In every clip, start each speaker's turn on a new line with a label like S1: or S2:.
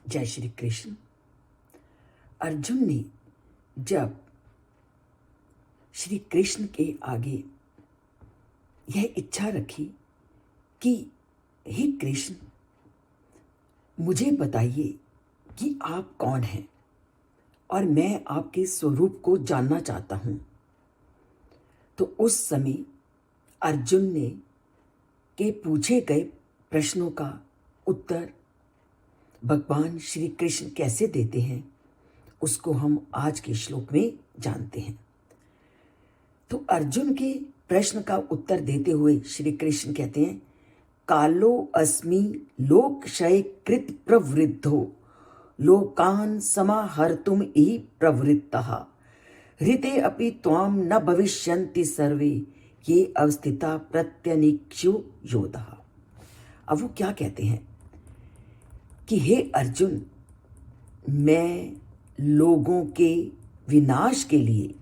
S1: जय श्री कृष्ण। अर्जुन ने जब श्री कृष्ण के आगे यह इच्छा रखी कि हे कृष्ण, मुझे बताइए कि आप कौन हैं और मैं आपके स्वरूप को जानना चाहता हूं, तो उस समय अर्जुन ने के पूछे गए प्रश्नों का उत्तर भगवान श्री कृष्ण कैसे देते हैं, उसको हम आज के श्लोक में जानते हैं। तो अर्जुन के प्रश्न का उत्तर देते हुए श्री कृष्ण कहते हैं, कालो अस्मि लोकक्षय कृत प्रवृद्धो लोकान समाहर्तुम इहि प्रवृत्तः हृते अपि त्वाम न भविष्यन्ति सर्वे ये अवस्थिता प्रत्यनीक्षु योधः। अब वो क्या कहते हैं कि हे अर्जुन, मैं लोगों के विनाश के लिए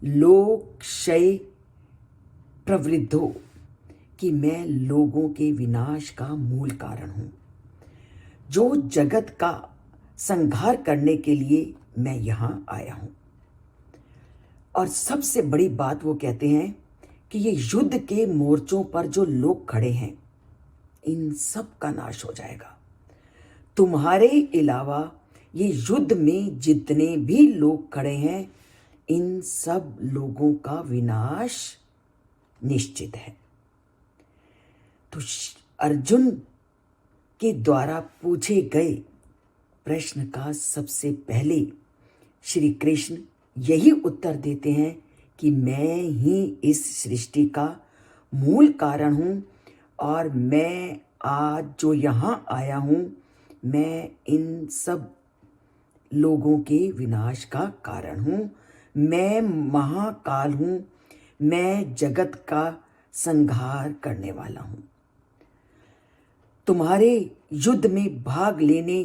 S1: लोकक्षय प्रवृद्धो, कि मैं लोगों के विनाश का मूल कारण हूं, जो जगत का संहार करने के लिए मैं यहां आया हूं। और सबसे बड़ी बात वो कहते हैं कि ये युद्ध के मोर्चों पर जो लोग खड़े हैं, इन सब का नाश हो जाएगा। तुम्हारे अलावा ये युद्ध में जितने भी लोग खड़े हैं, इन सब लोगों का विनाश निश्चित है। तो अर्जुन के द्वारा पूछे गए प्रश्न का सबसे पहले श्री कृष्ण यही उत्तर देते हैं कि मैं ही इस सृष्टि का मूल कारण हूं और मैं आज जो यहां आया हूं, मैं इन सब लोगों के विनाश का कारण हूं। मैं महाकाल हूं, मैं जगत का संहार करने वाला हूं। तुम्हारे युद्ध में भाग लेने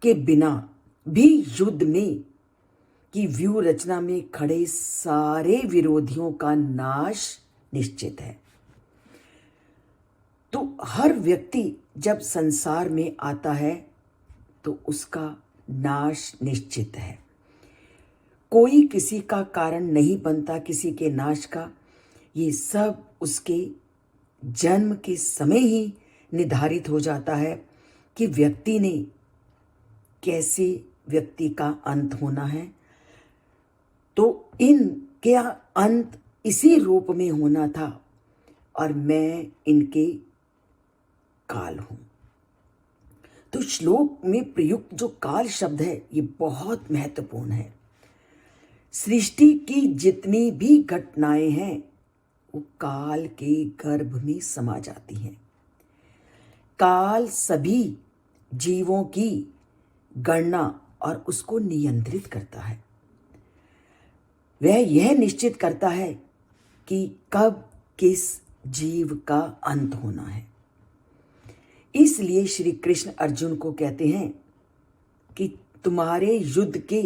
S1: के बिना भी युद्ध में की व्यूह रचना में खड़े सारे विरोधियों का नाश निश्चित है। तो हर व्यक्ति जब संसार में आता है तो उसका नाश निश्चित है। कोई किसी का कारण नहीं बनता किसी के नाश का। ये सब उसके जन्म के समय ही निर्धारित हो जाता है कि व्यक्ति ने कैसे व्यक्ति का अंत होना है। तो इनके अंत इसी रूप में होना था और मैं इनके काल हूं। तो श्लोक में प्रयुक्त जो काल शब्द है, ये बहुत महत्वपूर्ण है। सृष्टि की जितनी भी घटनाएं हैं वो काल के गर्भ में समा जाती हैं। काल सभी जीवों की गणना और उसको नियंत्रित करता है। वह यह निश्चित करता है कि कब किस जीव का अंत होना है। इसलिए श्री कृष्ण अर्जुन को कहते हैं कि तुम्हारे युद्ध के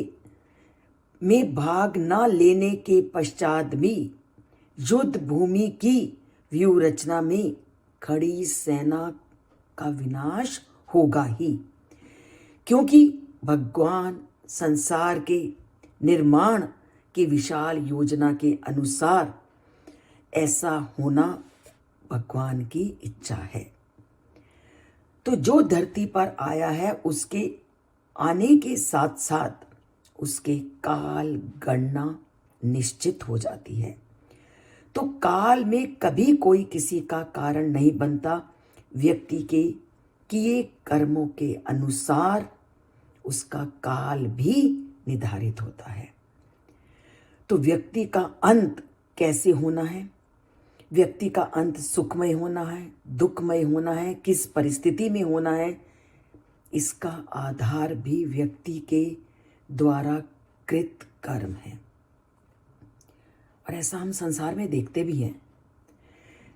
S1: में भाग न लेने के पश्चात भी युद्ध भूमि की व्यूह रचना में खड़ी सेना का विनाश होगा ही, क्योंकि भगवान संसार के निर्माण की विशाल योजना के अनुसार ऐसा होना भगवान की इच्छा है। तो जो धरती पर आया है, उसके आने के साथ साथ उसके काल गणना निश्चित हो जाती है। तो काल में कभी कोई किसी का कारण नहीं बनता। व्यक्ति के किए कर्मों के अनुसार उसका काल भी निर्धारित होता है। तो व्यक्ति का अंत कैसे होना है, व्यक्ति का अंत सुखमय होना है, दुखमय होना है, किस परिस्थिति में होना है, इसका आधार भी व्यक्ति के द्वारा कृत कर्म है। और ऐसा हम संसार में देखते भी हैं।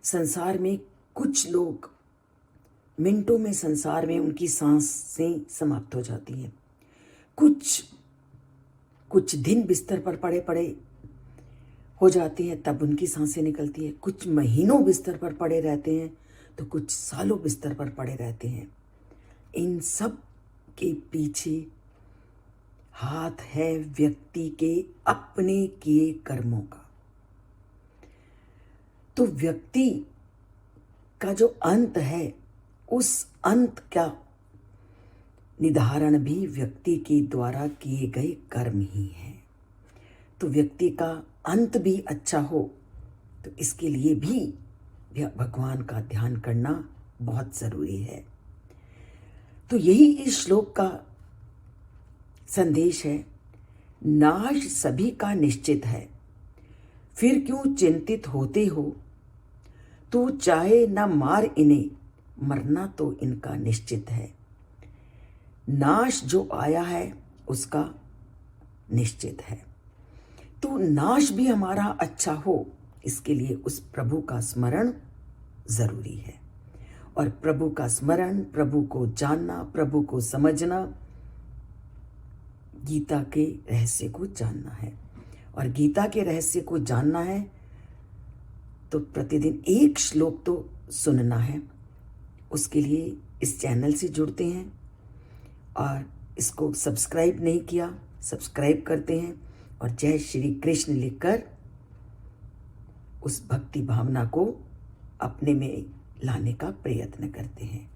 S1: संसार में कुछ लोग मिनटों में संसार में उनकी सांसें समाप्त हो जाती हैं। कुछ दिन बिस्तर पर पड़े पड़े हो जाते हैं, तब उनकी सांसें निकलती हैं। कुछ महीनों बिस्तर पर पड़े रहते हैं तो कुछ सालों बिस्तर पर पड़े रहते हैं। इन सब के पीछे हाथ है व्यक्ति के अपने किए कर्मों का। तो व्यक्ति का जो अंत है, उस अंत का निर्धारण भी व्यक्ति के द्वारा किए गए कर्म ही है। तो व्यक्ति का अंत भी अच्छा हो, तो इसके लिए भी भगवान का ध्यान करना बहुत जरूरी है। तो यही इस श्लोक का संदेश है। नाश सभी का निश्चित है, फिर क्यों चिंतित होते हो। तू चाहे न मार इन्हें, मरना तो इनका निश्चित है। नाश जो आया है उसका निश्चित है। तो नाश भी हमारा अच्छा हो, इसके लिए उस प्रभु का स्मरण जरूरी है। और प्रभु का स्मरण, प्रभु को जानना, प्रभु को समझना, गीता के रहस्य को जानना है। और गीता के रहस्य को जानना है तो प्रतिदिन एक श्लोक तो सुनना है। उसके लिए इस चैनल से जुड़ते हैं और इसको सब्सक्राइब नहीं किया, सब्सक्राइब करते हैं और जय श्री कृष्ण लिखकर उस भक्ति भावना को अपने में लाने का प्रयत्न करते हैं।